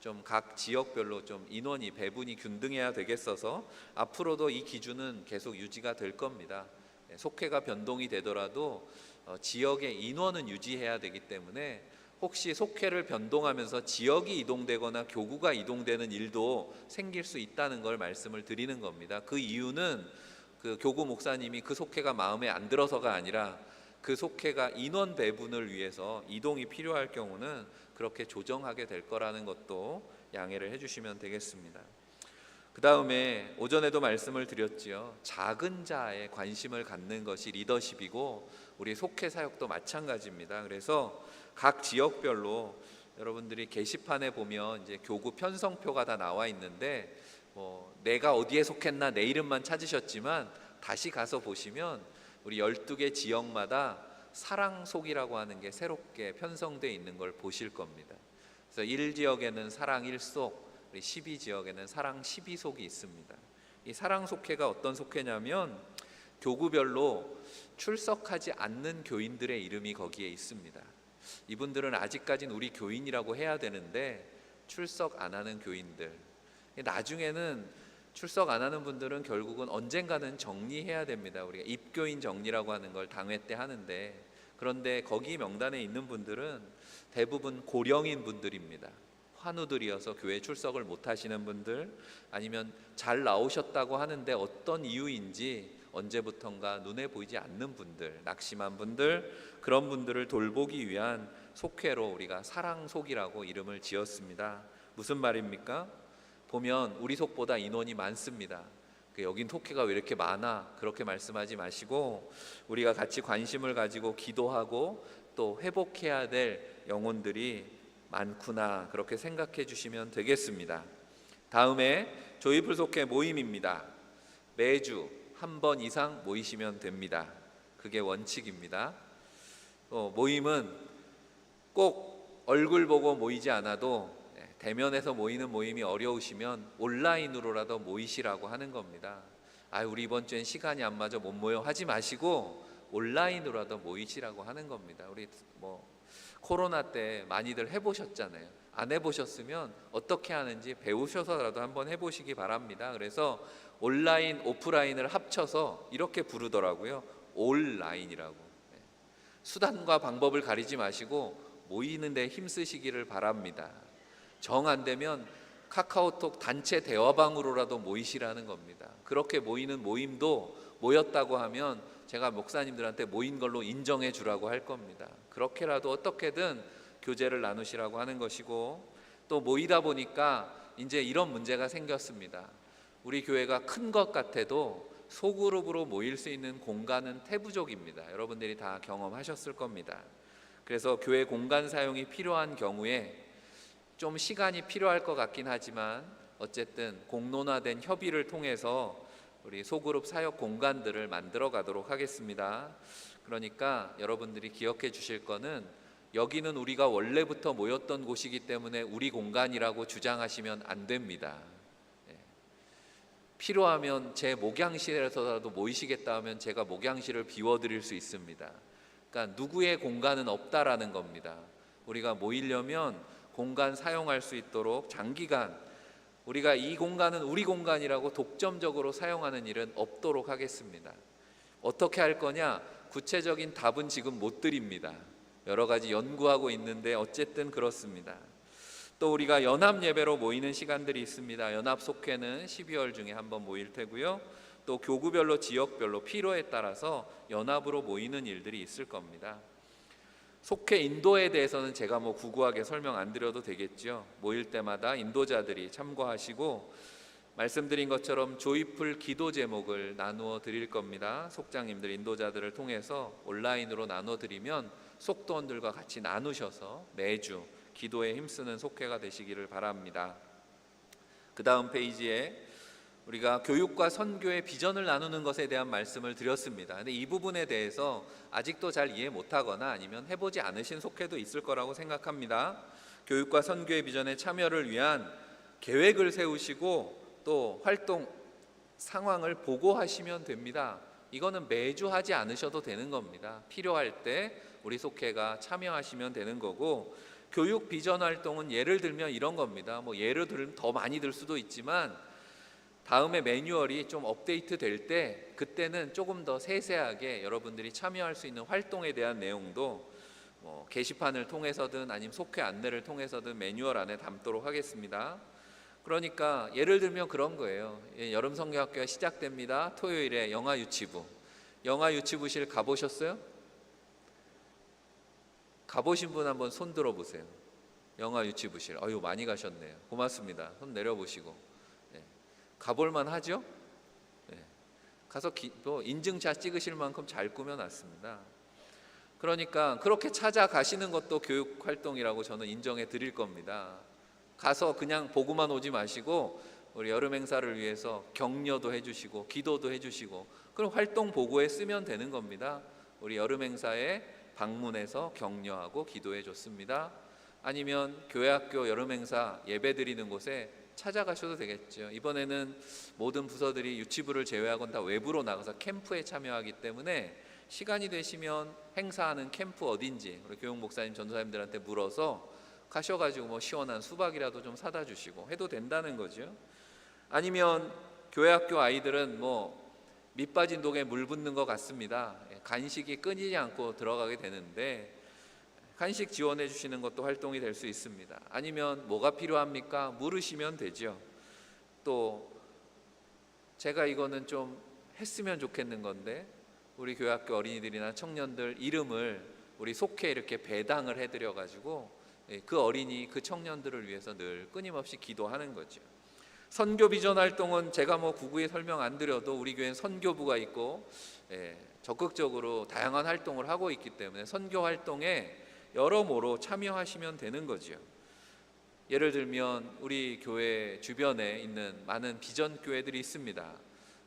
좀 각 지역별로 좀 인원이 배분이 균등해야 되겠어서 앞으로도 이 기준은 계속 유지가 될 겁니다. 속회가 변동이 되더라도 지역의 인원은 유지해야 되기 때문에, 혹시 속회를 변동하면서 지역이 이동되거나 교구가 이동되는 일도 생길 수 있다는 걸 말씀을 드리는 겁니다. 그 이유는 그 교구 목사님이 그 속회가 마음에 안 들어서가 아니라, 그 속회가 인원 배분을 위해서 이동이 필요할 경우는 그렇게 조정하게 될 거라는 것도 양해를 해주시면 되겠습니다. 그 다음에 오전에도 말씀을 드렸지요. 작은 자에 관심을 갖는 것이 리더십이고 우리 속회 사역도 마찬가지입니다. 그래서 각 지역별로 여러분들이 게시판에 보면 이제 교구 편성표가 다 나와 있는데, 내가 어디에 속했나 내 이름만 찾으셨지만 다시 가서 보시면 우리 12개 지역마다 사랑속이라고 하는 게 새롭게 편성되어 있는 걸 보실 겁니다. 그래서 1지역에는 사랑 1속, 우리 12지역에는 사랑 12속이 있습니다. 이 사랑 속회가 어떤 속회냐면, 교구별로 출석하지 않는 교인들의 이름이 거기에 있습니다. 이분들은 아직까지는 우리 교인이라고 해야 되는데 출석 안 하는 교인들, 나중에는 출석 안 하는 분들은 결국은 언젠가는 정리해야 됩니다. 우리가 입교인 정리라고 하는 걸 당회 때 하는데, 그런데 거기 명단에 있는 분들은 대부분 고령인 분들입니다. 환우들이어서 교회 출석을 못 하시는 분들, 아니면 잘 나오셨다고 하는데 어떤 이유인지 언제부턴가 눈에 보이지 않는 분들, 낙심한 분들, 그런 분들을 돌보기 위한 속회로 우리가 사랑속이라고 이름을 지었습니다. 무슨 말입니까? 보면 우리 속보다 인원이 많습니다. 여긴 속회가 왜 이렇게 많아? 그렇게 말씀하지 마시고, 우리가 같이 관심을 가지고 기도하고 또 회복해야 될 영혼들이 많구나, 그렇게 생각해 주시면 되겠습니다. 다음에 조이풀 속회 모임입니다. 매주 한 번 이상 모이시면 됩니다. 그게 원칙입니다. 모임은 꼭 얼굴 보고 모이지 않아도, 대면에서 모이는 모임이 어려우시면 온라인으로라도 모이시라고 하는 겁니다. 우리 이번 주엔 시간이 안 맞아 못 모여 하지 마시고 온라인으로라도 모이시라고 하는 겁니다. 우리 코로나 때 많이들 해보셨잖아요. 안 해보셨으면 어떻게 하는지 배우셔서라도 한번 해보시기 바랍니다. 그래서 온라인, 오프라인을 합쳐서 이렇게 부르더라고요. 온라인이라고. 수단과 방법을 가리지 마시고 모이는 데 힘쓰시기를 바랍니다. 정 안 되면 카카오톡 단체 대화방으로라도 모이시라는 겁니다. 그렇게 모이는 모임도 모였다고 하면 제가 목사님들한테 모인 걸로 인정해 주라고 할 겁니다. 그렇게라도 어떻게든 교제를 나누시라고 하는 것이고, 또 모이다 보니까 이제 이런 문제가 생겼습니다. 우리 교회가 큰 것 같아도 소그룹으로 모일 수 있는 공간은 태부족입니다. 여러분들이 다 경험하셨을 겁니다. 그래서 교회 공간 사용이 필요한 경우에 좀 시간이 필요할 것 같긴 하지만 어쨌든 공론화된 협의를 통해서 우리 소그룹 사역 공간들을 만들어 가도록 하겠습니다. 그러니까 여러분들이 기억해 주실 거는, 여기는 우리가 원래부터 모였던 곳이기 때문에 우리 공간이라고 주장하시면 안 됩니다. 필요하면 제 목양실에서라도 모이시겠다 하면 제가 목양실을 비워드릴 수 있습니다. 그러니까 누구의 공간은 없다라는 겁니다. 우리가 모이려면 공간 사용할 수 있도록 장기간 우리가 이 공간은 우리 공간이라고 독점적으로 사용하는 일은 없도록 하겠습니다. 어떻게 할 거냐? 구체적인 답은 지금 못 드립니다. 여러 가지 연구하고 있는데 어쨌든 그렇습니다. 또 우리가 연합 예배로 모이는 시간들이 있습니다. 연합 속회는 12월 중에 한번 모일 테고요. 또 교구별로 지역별로 필요에 따라서 연합으로 모이는 일들이 있을 겁니다. 속회 인도에 대해서는 제가 구구하게 설명 안 드려도 되겠죠. 모일 때마다 인도자들이 참고하시고 말씀드린 것처럼 조이풀 기도 제목을 나누어 드릴 겁니다. 속장님들 인도자들을 통해서 온라인으로 나눠 드리면 속도원들과 같이 나누셔서 매주 기도에 힘쓰는 속회가 되시기를 바랍니다. 그 다음 페이지에 우리가 교육과 선교의 비전을 나누는 것에 대한 말씀을 드렸습니다. 근데 이 부분에 대해서 아직도 잘 이해 못하거나 아니면 해보지 않으신 속회도 있을 거라고 생각합니다. 교육과 선교의 비전에 참여를 위한 계획을 세우시고 또 활동 상황을 보고하시면 됩니다. 이거는 매주 하지 않으셔도 되는 겁니다. 필요할 때 우리 속회가 참여하시면 되는 거고, 교육 비전 활동은 예를 들면 이런 겁니다. 예를 들면 더 많이 들 수도 있지만 다음에 매뉴얼이 좀 업데이트 될 때 그때는 조금 더 세세하게 여러분들이 참여할 수 있는 활동에 대한 내용도 게시판을 통해서든 아니면 속회 안내를 통해서든 매뉴얼 안에 담도록 하겠습니다. 그러니까 예를 들면 그런 거예요. 여름 성경학교가 시작됩니다. 토요일에 영화 유치부. 영화 유치부실 가보셨어요? 가보신 분 한번 손 들어보세요. 영화 유치부실. 아유, 많이 가셨네요. 고맙습니다. 손 내려보시고. 가볼만 하죠? 가서 인증샷 찍으실 만큼 잘 꾸며놨습니다. 그러니까 그렇게 찾아가시는 것도 교육활동이라고 저는 인정해 드릴 겁니다. 가서 그냥 보고만 오지 마시고 우리 여름 행사를 위해서 격려도 해주시고 기도도 해주시고, 그럼 활동 보고에 쓰면 되는 겁니다. 우리 여름 행사에 방문해서 격려하고 기도해 줬습니다. 아니면 교회학교 여름 행사 예배 드리는 곳에 찾아가셔도 되겠죠. 이번에는 모든 부서들이 유치부를 제외하고는 다 외부로 나가서 캠프에 참여하기 때문에 시간이 되시면 행사하는 캠프 어딘지 우리 교육 목사님 전도사님들한테 물어서 가셔가지고 시원한 수박이라도 좀 사다 주시고 해도 된다는 거죠. 아니면 교회학교 아이들은 밑 빠진 독에 물 붓는 것 같습니다. 간식이 끊이지 않고 들어가게 되는데 간식 지원해 주시는 것도 활동이 될 수 있습니다. 아니면 뭐가 필요합니까? 물으시면 되죠. 또 제가 이거는 좀 했으면 좋겠는 건데 우리 교회학교 어린이들이나 청년들 이름을 우리 속해 이렇게 배당을 해드려 가지고 그 어린이 그 청년들을 위해서 늘 끊임없이 기도하는 거죠. 선교 비전 활동은 제가 구구에 설명 안 드려도 우리 교회는 선교부가 있고 적극적으로 다양한 활동을 하고 있기 때문에 선교 활동에 여러모로 참여하시면 되는 거죠. 예를 들면 우리 교회 주변에 있는 많은 비전 교회들이 있습니다.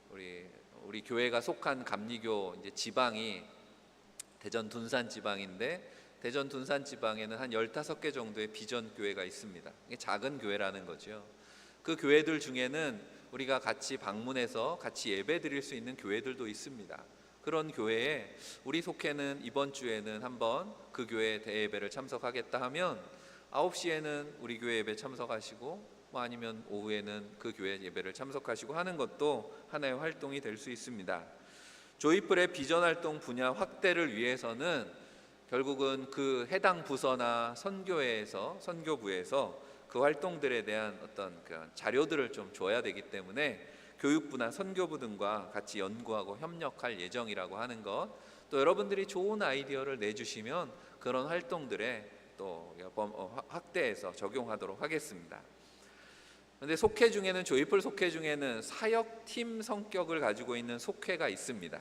우리 교회가 속한 감리교 이제 지방이 대전 둔산 지방인데, 대전 둔산 지방에는 한 15개 정도의 비전 교회가 있습니다. 이게 작은 교회라는 거죠. 그 교회들 중에는 우리가 같이 방문해서 같이 예배 드릴 수 있는 교회들도 있습니다. 그런 교회에 우리 속회는 이번 주에는 한번 그 교회 대예배를 참석하겠다 하면 9시에는 우리 교회 예배 참석하시고 아니면 오후에는 그 교회 예배를 참석하시고 하는 것도 하나의 활동이 될 수 있습니다. 조이풀의 비전 활동 분야 확대를 위해서는 결국은 그 해당 부서나 선교부에서 그 활동들에 대한 어떤 그 자료들을 좀 줘야 되기 때문에 교육부나 선교부 등과 같이 연구하고 협력할 예정이라고 하는 것, 또 여러분들이 좋은 아이디어를 내주시면 그런 활동들에 또 확대해서 적용하도록 하겠습니다. 그런데 속회 중에는, 조이풀 속회 중에는 사역팀 성격을 가지고 있는 속회가 있습니다.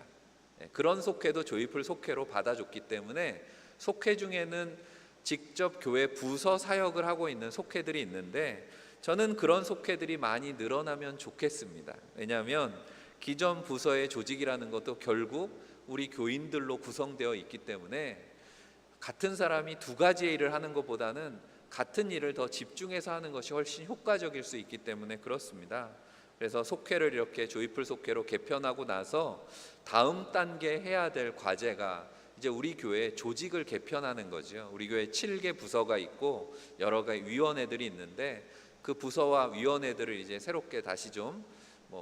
그런 속회도 조이풀 속회로 받아줬기 때문에 속회 중에는 직접 교회 부서 사역을 하고 있는 속회들이 있는데, 저는 그런 속회들이 많이 늘어나면 좋겠습니다. 왜냐하면 기존 부서의 조직이라는 것도 결국 우리 교인들로 구성되어 있기 때문에 같은 사람이 두 가지의 일을 하는 것보다는 같은 일을 더 집중해서 하는 것이 훨씬 효과적일 수 있기 때문에 그렇습니다. 그래서 속회를 이렇게 조이풀 속회로 개편하고 나서 다음 단계 해야 될 과제가 이제 우리 교회 조직을 개편하는 거죠. 우리 교회 7개 부서가 있고 여러 가지 위원회들이 있는데, 그 부서와 위원회들을 이제 새롭게 다시 좀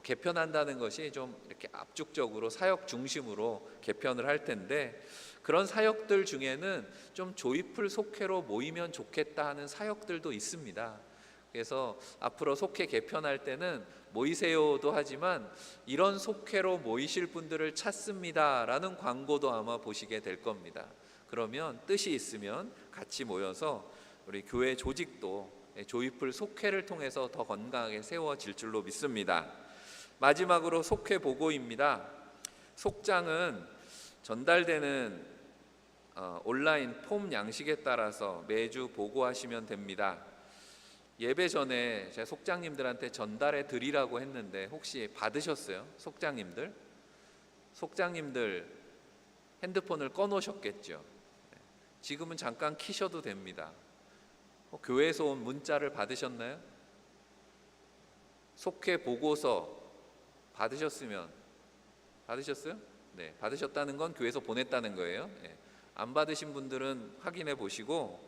개편한다는 것이 좀 이렇게 압축적으로 사역 중심으로 개편을 할 텐데, 그런 사역들 중에는 좀 조이풀 속회로 모이면 좋겠다 하는 사역들도 있습니다. 그래서 앞으로 속회 개편할 때는 모이세요도 하지만 이런 속회로 모이실 분들을 찾습니다라는 광고도 아마 보시게 될 겁니다. 그러면 뜻이 있으면 같이 모여서 우리 교회 조직도 조이풀 속회를 통해서 더 건강하게 세워질 줄로 믿습니다. 마지막으로 속회 보고입니다. 속장은 전달되는 온라인 폼 양식에 따라서 매주 보고하시면 됩니다. 예배 전에 제가 속장님들한테 전달해 드리라고 했는데 혹시 받으셨어요? 속장님들 핸드폰을 꺼놓으셨겠죠. 지금은 잠깐 키셔도 됩니다. 교회에서 온 문자를 받으셨나요? 속회 보고서 받으셨어요? 네, 받으셨다는 건 교회에서 보냈다는 거예요. 안 받으신 분들은 확인해 보시고,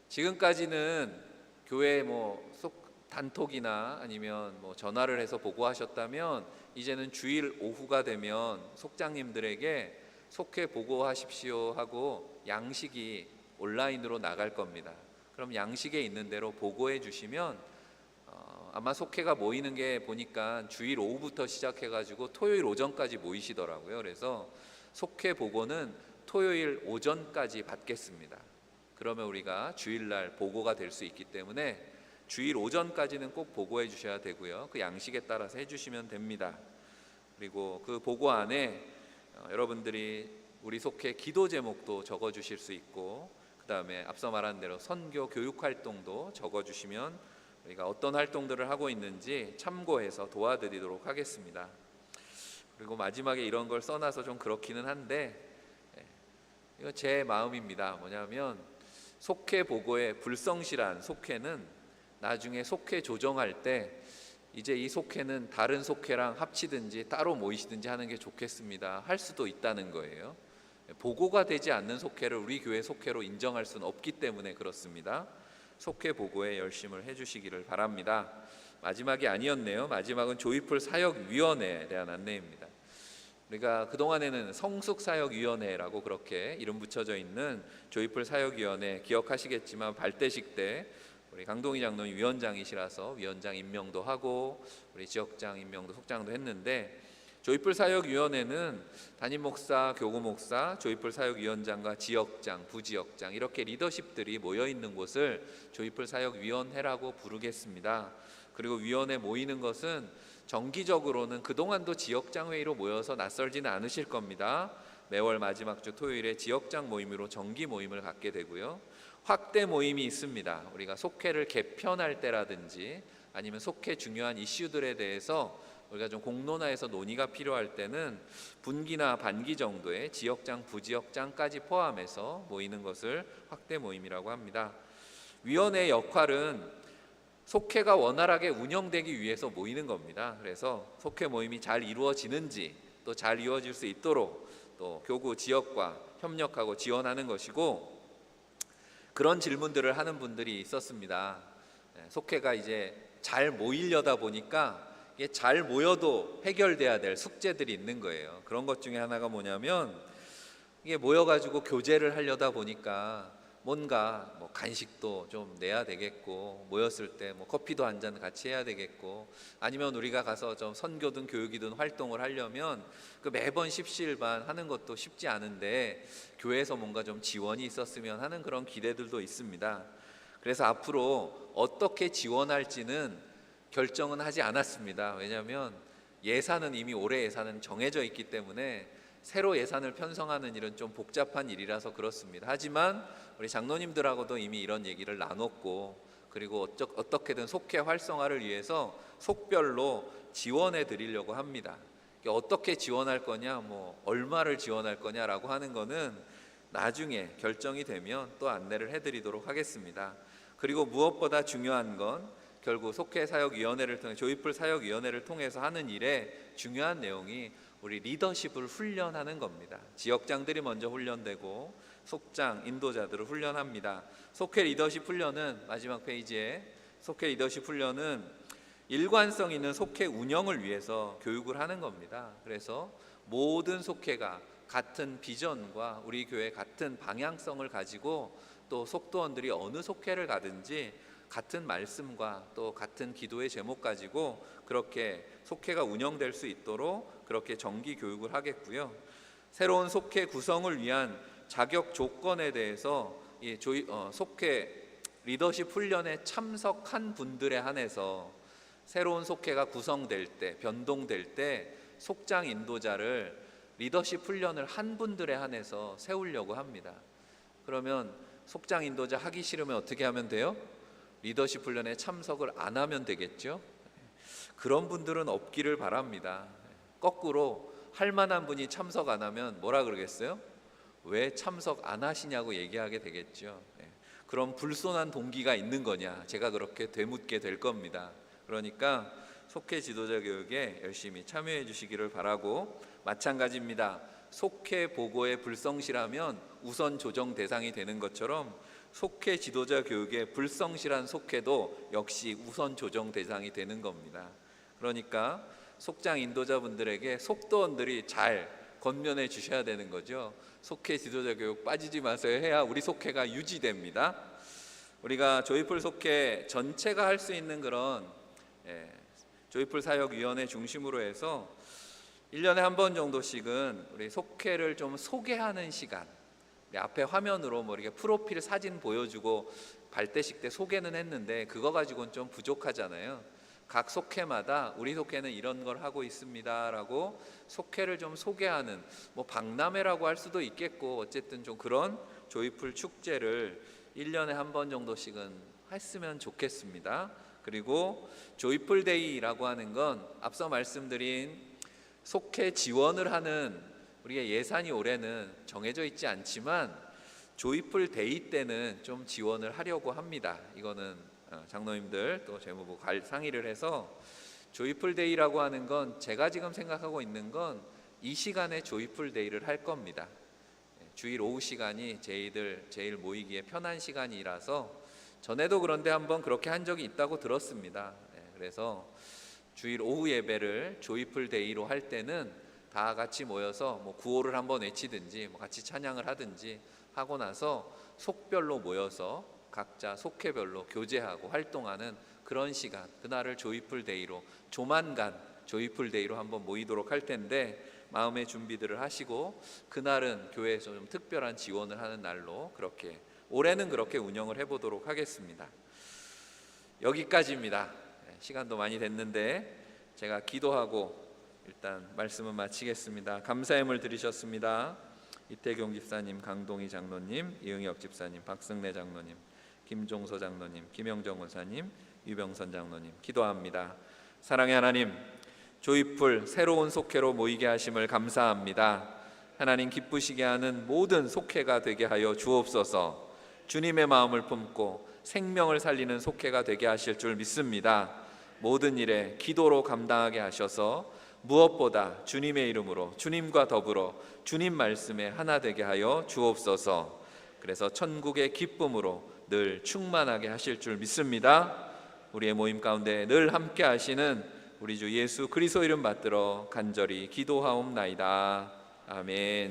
지금까지는 교회 단톡이나 아니면 전화를 해서 보고하셨다면 이제는 주일 오후가 되면 속장님들에게 속회 보고하십시오 하고 양식이 온라인으로 나갈 겁니다. 그럼 양식에 있는 대로 보고해 주시면 아마 속회가 모이는 게 보니까 주일 오후부터 시작해가지고 토요일 오전까지 모이시더라고요. 그래서 속회 보고는 토요일 오전까지 받겠습니다. 그러면 우리가 주일날 보고가 될 수 있기 때문에 주일 오전까지는 꼭 보고해 주셔야 되고요. 그 양식에 따라서 해주시면 됩니다. 그리고 그 보고 안에 여러분들이 우리 속회 기도 제목도 적어주실 수 있고, 그 다음에 앞서 말한 대로 선교 교육 활동도 적어주시면 우리가 어떤 활동들을 하고 있는지 참고해서 도와드리도록 하겠습니다. 그리고 마지막에 이런 걸 써놔서 좀 그렇기는 한데, 이거 제 마음입니다. 뭐냐면 속회 보고의 불성실한 속회는 나중에 속회 조정할 때 이제 이 속회는 다른 속회랑 합치든지 따로 모이시든지 하는 게 좋겠습니다 할 수도 있다는 거예요. 보고가 되지 않는 속회를 우리 교회 속회로 인정할 수는 없기 때문에 그렇습니다. 속회 보고에 열심을 해주시기를 바랍니다. 마지막이 아니었네요. 마지막은 조이풀 사역위원회에 대한 안내입니다. 우리가 그동안에는 성숙사역위원회라고 그렇게 이름 붙여져 있는 조이풀 사역위원회 기억하시겠지만, 발대식 때 우리 강동희 장로님 위원장이시라서 위원장 임명도 하고 우리 지역장 임명도 속장도 했는데, 조이풀 사역위원회는 담임 목사, 교구 목사, 조이풀 사역위원장과 지역장, 부지역장 이렇게 리더십들이 모여 있는 곳을 조이풀 사역위원회라고 부르겠습니다. 그리고 위원회 모이는 것은 정기적으로는 그동안도 지역장 회의로 모여서 낯설지는 않으실 겁니다. 매월 마지막 주 토요일에 지역장 모임으로 정기 모임을 갖게 되고요. 확대 모임이 있습니다. 우리가 속회를 개편할 때라든지 아니면 속회 중요한 이슈들에 대해서 우리가 좀 공론화해서 논의가 필요할 때는 분기나 반기 정도의 지역장, 부지역장까지 포함해서 모이는 것을 확대 모임이라고 합니다. 위원회의 역할은 속회가 원활하게 운영되기 위해서 모이는 겁니다. 그래서 속회 모임이 잘 이루어지는지, 또 잘 이루어질 수 있도록 또 교구 지역과 협력하고 지원하는 것이고, 그런 질문들을 하는 분들이 있었습니다. 속회가 이제 잘 모이려다 보니까 이게 잘 모여도 해결돼야 될 숙제들이 있는 거예요. 그런 것 중에 하나가 뭐냐면 이게 모여가지고 교제를 하려다 보니까 뭔가 뭐 간식도 좀 내야 되겠고, 모였을 때 뭐 커피도 한 잔 같이 해야 되겠고, 아니면 우리가 가서 좀 선교든 교육이든 활동을 하려면 그 매번 십시일반 하는 것도 쉽지 않은데 교회에서 뭔가 좀 지원이 있었으면 하는 그런 기대들도 있습니다. 그래서 앞으로 어떻게 지원할지는 결정은 하지 않았습니다. 왜냐하면 예산은 이미 올해 예산은 정해져 있기 때문에 새로 예산을 편성하는 일은 좀 복잡한 일이라서 그렇습니다. 하지만 우리 장로님들하고도 이미 이런 얘기를 나눴고, 그리고 어떻게든 속회 활성화를 위해서 속별로 지원해 드리려고 합니다. 어떻게 지원할 거냐, 뭐 얼마를 지원할 거냐라고 하는 거는 나중에 결정이 되면 또 안내를 해드리도록 하겠습니다. 그리고 무엇보다 중요한 건 결국 속회 사역위원회를 통해 조이풀 사역위원회를 통해서 하는 일에 중요한 내용이 우리 리더십을 훈련하는 겁니다. 지역장들이 먼저 훈련되고 속장, 인도자들을 훈련합니다. 속회 리더십 훈련은 마지막 페이지에 속회 리더십 훈련은 일관성 있는 속회 운영을 위해서 교육을 하는 겁니다. 그래서 모든 속회가 같은 비전과 우리 교회 같은 방향성을 가지고 또 속도원들이 어느 속회를 가든지 같은 말씀과 또 같은 기도의 제목 가지고 그렇게 속회가 운영될 수 있도록 그렇게 정기 교육을 하겠고요. 새로운 속회 구성을 위한 자격 조건에 대해서 속회 리더십 훈련에 참석한 분들에 한해서 새로운 속회가 구성될 때, 변동될 때 속장 인도자를 리더십 훈련을 한 분들에 한해서 세우려고 합니다. 그러면 속장 인도자 하기 싫으면 어떻게 하면 돼요? 리더십 훈련에 참석을 안 하면 되겠죠. 그런 분들은 없기를 바랍니다. 거꾸로 할 만한 분이 참석 안 하면 뭐라 그러겠어요? 왜 참석 안 하시냐고 얘기하게 되겠죠. 그런 불손한 동기가 있는 거냐, 제가 그렇게 되묻게 될 겁니다. 그러니까 속회 지도자 교육에 열심히 참여해 주시기를 바라고, 마찬가지입니다. 속회 보고에 불성실하면 우선 조정 대상이 되는 것처럼 속회 지도자 교육에 불성실한 속회도 역시 우선 조정 대상이 되는 겁니다. 그러니까 속장 인도자분들에게 속도원들이 잘 권면해 주셔야 되는 거죠. 속회 지도자 교육 빠지지 마세요 해야 우리 속회가 유지됩니다. 우리가 조이풀 속회 전체가 할 수 있는 그런 조이풀 사역위원회 중심으로 해서 1년에 한 번 정도씩은 우리 속회를 좀 소개하는 시간, 앞에 화면으로 뭐 이렇게 프로필 사진 보여주고 발대식 때 소개는 했는데 그거 가지고는 좀 부족하잖아요. 각 속회마다 우리 속회는 이런 걸 하고 있습니다라고 속회를 좀 소개하는, 뭐 박람회라고 할 수도 있겠고, 어쨌든 좀 그런 조이풀 축제를 1년에 한 번 정도씩은 했으면 좋겠습니다. 그리고 조이풀 데이라고 하는 건 앞서 말씀드린 속회 지원을 하는 우리의 예산이 올해는 정해져 있지 않지만 조이풀 데이 때는 좀 지원을 하려고 합니다. 이거는 장로님들 또 재무부 상의를 해서 조이풀 데이라고 하는 건 제가 지금 생각하고 있는 건 이 시간에 조이풀 데이를 할 겁니다. 주일 오후 시간이 제일 모이기에 편한 시간이라서 전에도 그런데 한번 그렇게 한 적이 있다고 들었습니다. 그래서 주일 오후 예배를 조이풀 데이로 할 때는 다 같이 모여서 뭐 구호를 한번 외치든지 뭐 같이 찬양을 하든지 하고 나서 속별로 모여서 각자 속회별로 교제하고 활동하는 그런 시간, 그날을 조이풀 데이로, 조만간 조이풀 데이로 한번 모이도록 할 텐데 마음의 준비들을 하시고 그날은 교회에서 좀 특별한 지원을 하는 날로 그렇게 올해는 그렇게 운영을 해보도록 하겠습니다. 여기까지입니다. 시간도 많이 됐는데 제가 기도하고 일단 말씀은 마치겠습니다. 감사의 물 드리셨습니다. 이태경 집사님, 강동희 장로님, 이응혁 집사님, 박승래 장로님, 김종서 장로님, 김영정 원사님, 유병선 장로님 기도합니다. 사랑의 하나님, 조이풀 새로운 속회로 모이게 하심을 감사합니다. 하나님 기쁘시게 하는 모든 속회가 되게 하여 주옵소서. 주님의 마음을 품고 생명을 살리는 속회가 되게 하실 줄 믿습니다. 모든 일에 기도로 감당하게 하셔서 무엇보다 주님의 이름으로 주님과 더불어 주님 말씀에 하나 되게 하여 주옵소서. 그래서 천국의 기쁨으로 늘 충만하게 하실 줄 믿습니다. 우리의 모임 가운데 늘 함께 하시는 우리 주 예수 그리스도 이름 받들어 간절히 기도하옵나이다. 아멘.